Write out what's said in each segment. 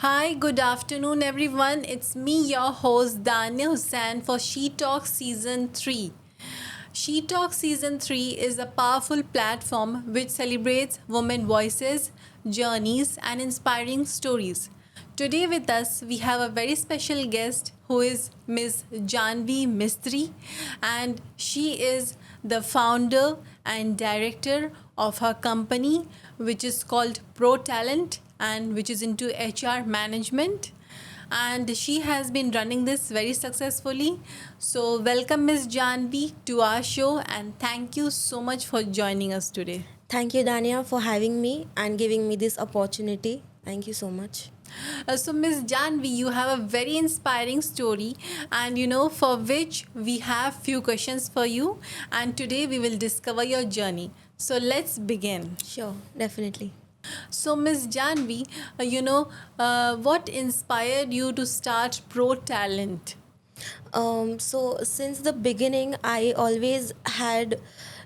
Hi, good afternoon, everyone. It's me, your host, Dania Hussain, for She Talk Season 3. She Talk Season 3 is a powerful platform which celebrates women voices, journeys, and inspiring stories. Today, with us, we have a very special guest who is Ms. Janvi Mistry, and she is the founder and director of her company, which is called Pro Talent and which is into HR management, and she has been running this very successfully. So, welcome, Ms. Janvi, to our show, and thank you so much for joining us today. Thank you, Dania, for having me and giving me this opportunity. Thank you so much. So, Ms. Janvi, you have a very inspiring story, and for which we have few questions for you, and today we will discover your journey. So, let's begin. Sure, definitely. So, Ms. Janvi, what inspired you to start Pro Talent? So since the beginning, I always had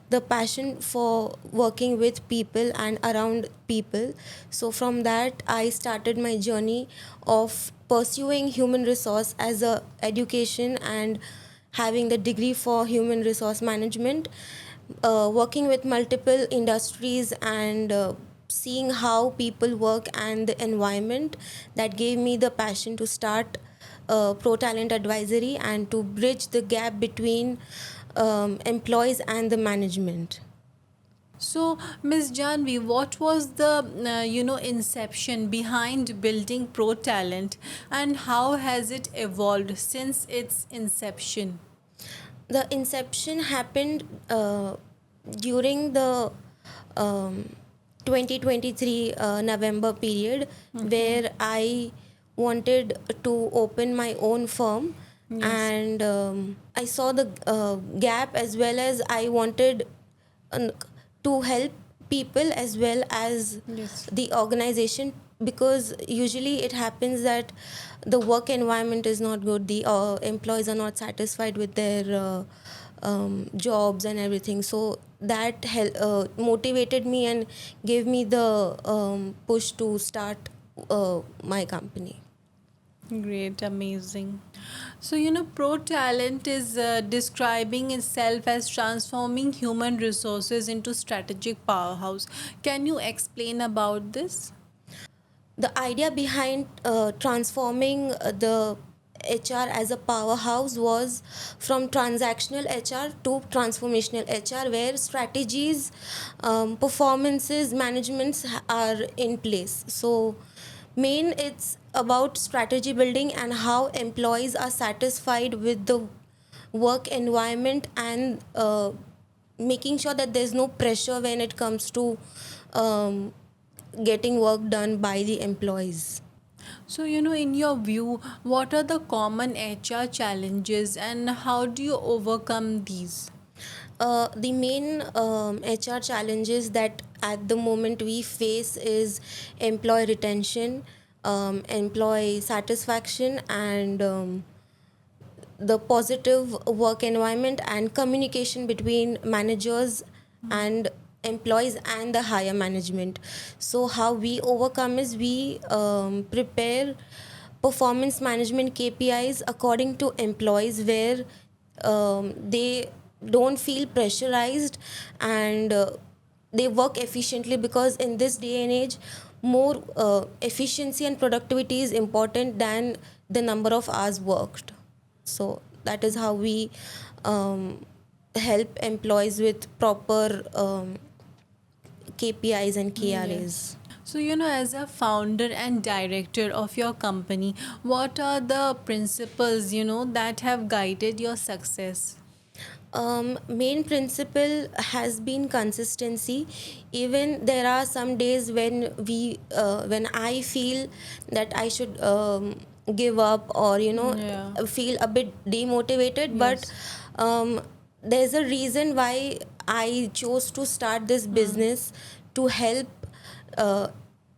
the passion for working with people and around people. So from that, I started my journey of pursuing human resource as a education and having the degree for human resource management, working with multiple industries and seeing how people work and the environment that gave me the passion to start Pro Talent Advisory and to bridge the gap between employees and the management. So, Ms. Janvi, what was the inception behind building Pro Talent, and how has it evolved since its inception? The inception happened during the um, 2023 November period, Okay. where I wanted to open my own firm, Yes. and I saw the gap, as well as I wanted uh, to help people as well as Yes. the organization, because usually it happens that the work environment is not good, the employees are not satisfied with their jobs and everything. So that motivated me and gave me the push to start my company. Great, amazing. So, Pro Talent is describing itself as transforming human resources into strategic powerhouse. Can you explain about this? The idea behind transforming the HR as a powerhouse was from transactional HR to transformational HR, where strategies, performances, managements are in place. So, main it's about strategy building and how employees are satisfied with the work environment, and making sure that there's no pressure when it comes to um, getting work done by the employees. So, in your view, what are the common HR challenges and how do you overcome these? The main HR challenges that at the moment we face is employee retention, employee satisfaction, and the positive work environment and communication between managers and employees and the higher management. So how we overcome is we prepare performance management KPIs according to employees, where they don't feel pressurized, and they work efficiently, because in this day and age, more efficiency and productivity is important than the number of hours worked. So that is how we um, help employees with proper KPIs and Yes. KRAs. So, as a founder and director of your company, what are the principles, that have guided your success? Main principle has been consistency. Even there are some days when I feel that I should give up, or Yeah. feel a bit demotivated, but Yes. um, there's a reason why I chose to start this business, to help uh,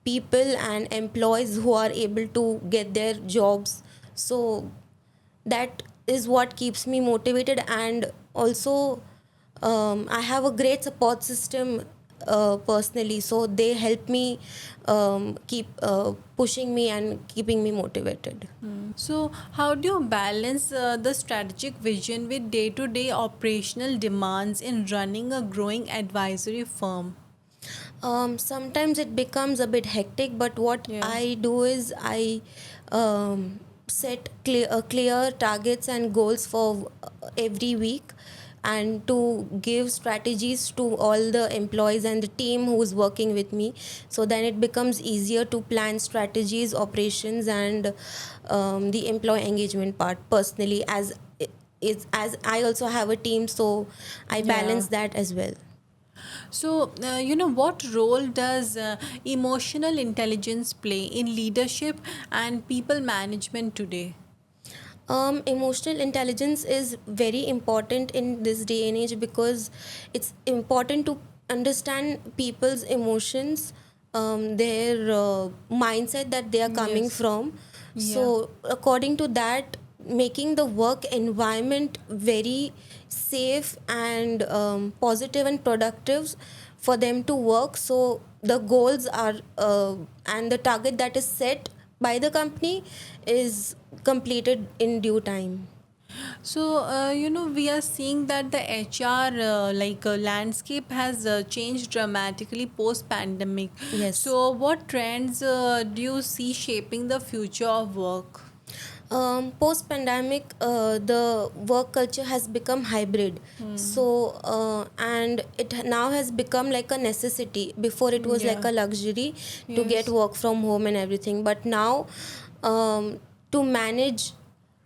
people and employees who are able to get their jobs. So that is what keeps me motivated, and also I have a great support system personally, so they help me keep pushing me and keeping me motivated. So, how do you balance the strategic vision with day to day operational demands in running a growing advisory firm? Sometimes it becomes a bit hectic, but what Yeah. I do is I set clear targets and goals for every week, and to give strategies to all the employees and the team who's working with me, so then it becomes easier to plan strategies, operations, and the employee engagement part personally, as I also have a team, so I Yeah. balance that as well. So, what role does emotional intelligence play in leadership and people management today? Emotional intelligence is very important in this day and age, because it's important to understand people's emotions, their mindset that they are coming Yes. from. Yeah. So, according to that, making the work environment very safe and positive and productive for them to work. So, the goals are and the target that is set by the company is completed in due time. So, we are seeing that the HR landscape has changed dramatically post pandemic. Yes. So, what trends do you see shaping the future of work? Post pandemic, the work culture has become hybrid. So, and it now has become like a necessity. Before, it was like Yeah. a luxury to get Yes. work from home and everything. But now, to manage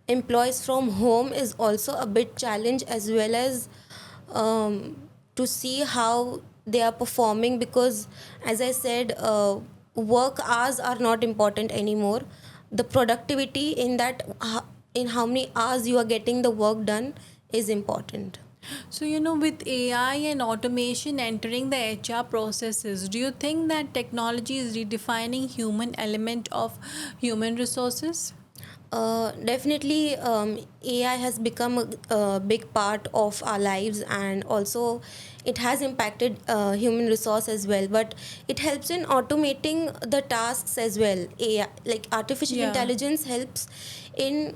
employees from home is also a bit challenge, as well as to see how they are performing, because as I said, work hours are not important anymore. The productivity in that, in how many hours you are getting the work done, is important. So, with AI and automation entering the HR processes, do you think that technology is redefining human element of human resources? Definitely, AI has become a big part of our lives, and also it has impacted human resource as well. But it helps in automating the tasks as well. AI, like artificial Yeah. intelligence, helps in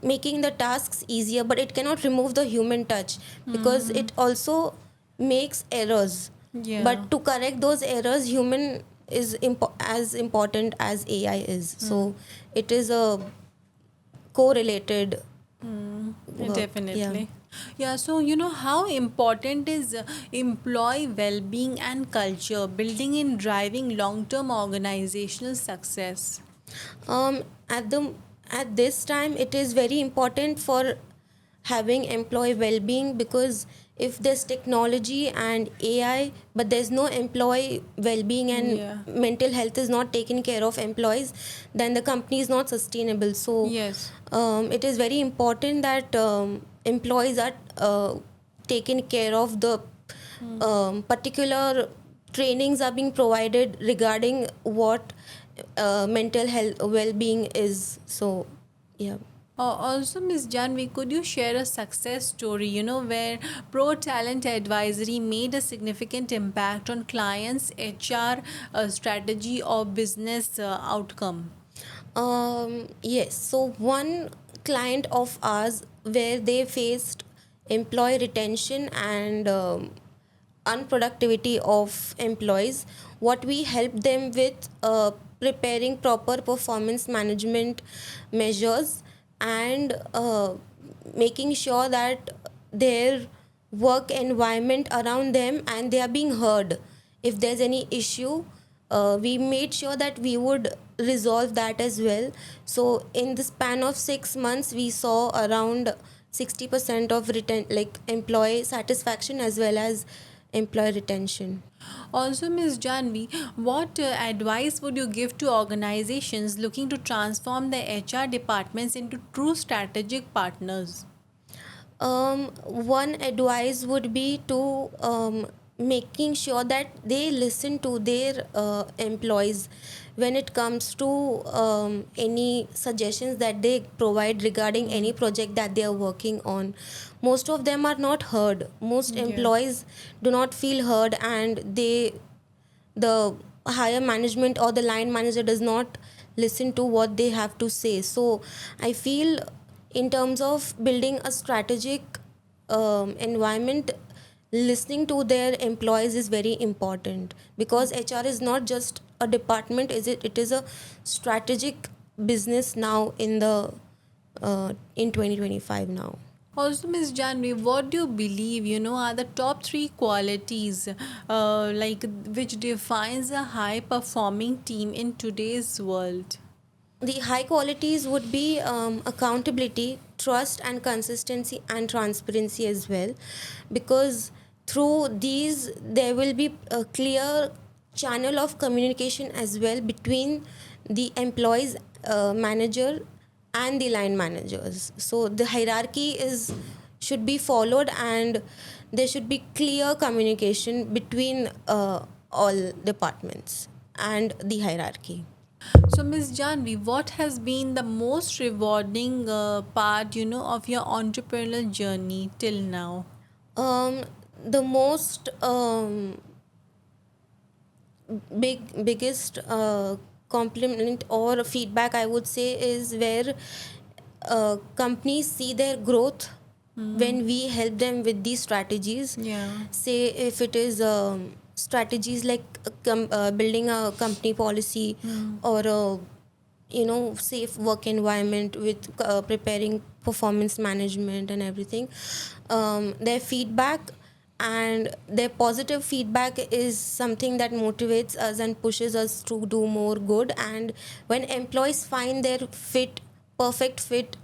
making the tasks easier, but it cannot remove the human touch, because it also makes errors. Yeah. But to correct those errors, human is as important as AI is. So it is a correlated work. Yeah. Definitely. Yeah, so how important is employee well being and culture building in driving long term organizational success? um, at the at this time, it is very important for having employee well-being, because if there's technology and AI, but there's no employee well-being and Yeah. mental health is not taken care of employees, then the company is not sustainable. So Yes. it is very important that employees are taken care of. The particular trainings are being provided regarding what mental health well-being is. So yeah. Also, Ms. Janvi, could you share a success story, where Pro Talent Advisory made a significant impact on clients' HR strategy or business outcome? Yes. So one client of ours, where they faced employee retention and unproductivity of employees, what we helped them with, preparing proper performance management measures, and making sure that their work environment around them, and they are being heard. If there's any issue, we made sure that we would resolve that as well. So in the span of 6 months, we saw around 60% of like employee satisfaction, as well as employee retention. Also, Ms. Janvi, what advice would you give to organizations looking to transform their HR departments into true strategic partners? One advice would be to making sure that they listen to their employees when it comes to any suggestions that they provide regarding any project that they are working on. Most of them are not heard. Most Yeah. employees do not feel heard, and the higher management or the line manager does not listen to what they have to say. So I feel, in terms of building a strategic environment, listening to their employees is very important, because HR is not just a department, it is a strategic business now in 2025 now. Also, Miss Janvi, what do you believe, are the top three qualities like which defines a high performing team in today's world? The high qualities would be accountability, trust, and consistency, and transparency as well, because through these there will be a clear channel of communication as well between the employees, manager, and the line managers. So the hierarchy is should be followed, and there should be clear communication between all departments and the hierarchy. So, Miss Janvi, what has been the most rewarding part, of your entrepreneurial journey till now? Um, the most biggest compliment or feedback I would say is where companies see their growth when we help them with these strategies. Yeah. Say if it is strategies like building a company policy, or a safe work environment with preparing performance management and everything. Their feedback and their positive feedback is something that motivates us and pushes us to do more good. And when employees find their perfect fit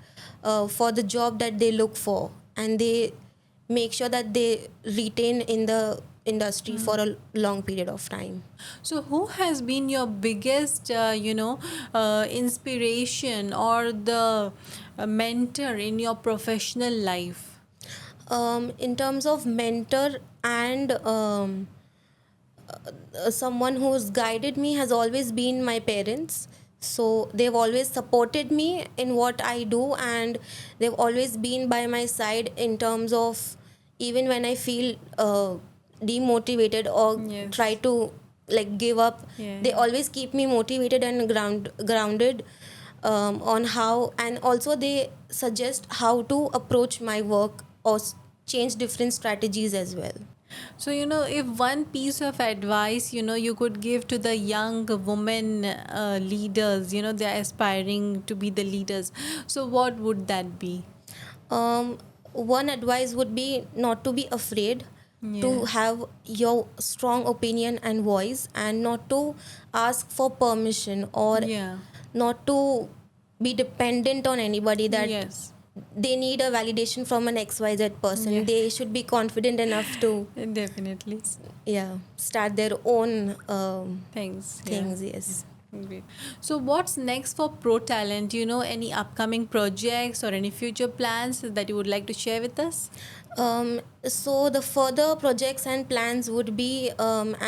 for the job that they look for, and they make sure that they retain in the industry for a long period of time. So, who has been your biggest, inspiration or the mentor in your professional life? In terms of mentor and someone who's guided me has always been my parents. So they've always supported me in what I do, and they've always been by my side in terms of, even when I feel demotivated or Yes. try to like give up, Yeah. they always keep me motivated and grounded on how, and also they suggest how to approach my work or change different strategies as well. So, if one piece of advice, you could give to the young women leaders, they're aspiring to be the leaders. So, what would that be? um, One advice would be not to be afraid to Yeah. have your strong opinion and voice, and not to ask for permission, or Yeah. not to be dependent on anybody that Yes. they need a validation from an XYZ person. Yeah. They should be confident enough to, Definitely. yeah, start their own Thanks. Yeah. things. Yes. Great. So, what's next for Pro Talent? Any upcoming projects or any future plans that you would like to share with us? So the further projects and plans would be,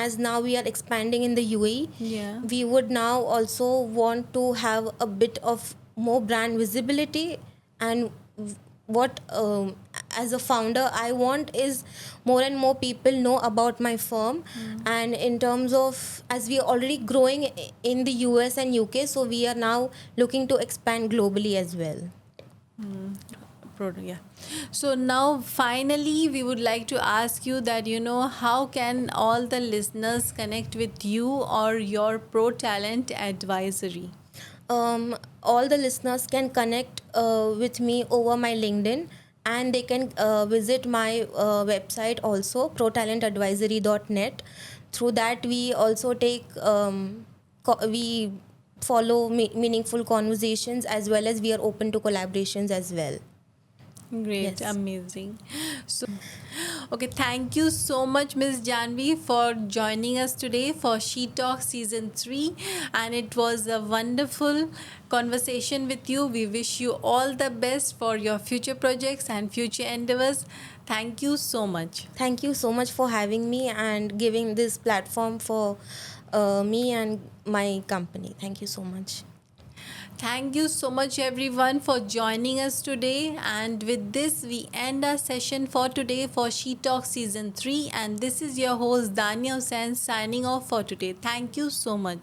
as now we are expanding in the UAE, Yeah. we would now also want to have a bit of more brand visibility. And what, as a founder, I want is more and more people know about my firm. And in terms of, as we are already growing in the US and UK, so we are now looking to expand globally as well. Yeah. So now finally we would like to ask you that how can all the listeners connect with you or your Pro Talent advisory? All the listeners can connect with me over my LinkedIn, and they can visit my website also, protalentadvisory.net. Through that, we also we follow meaningful conversations, as well as we are open to collaborations as well. Great, Yes. amazing. So, okay, thank you so much, Miss Janvi, for joining us today for She Talk Season 3. And it was a wonderful conversation with you. We wish you all the best for your future projects and future endeavors. Thank you so much. Thank you so much for having me and giving this platform for me and my company. Thank you so much. Thank you so much, everyone, for joining us today. And with this, we end our session for today for She Talk Season 3. And this is your host, Dania Hussain, signing off for today. Thank you so much.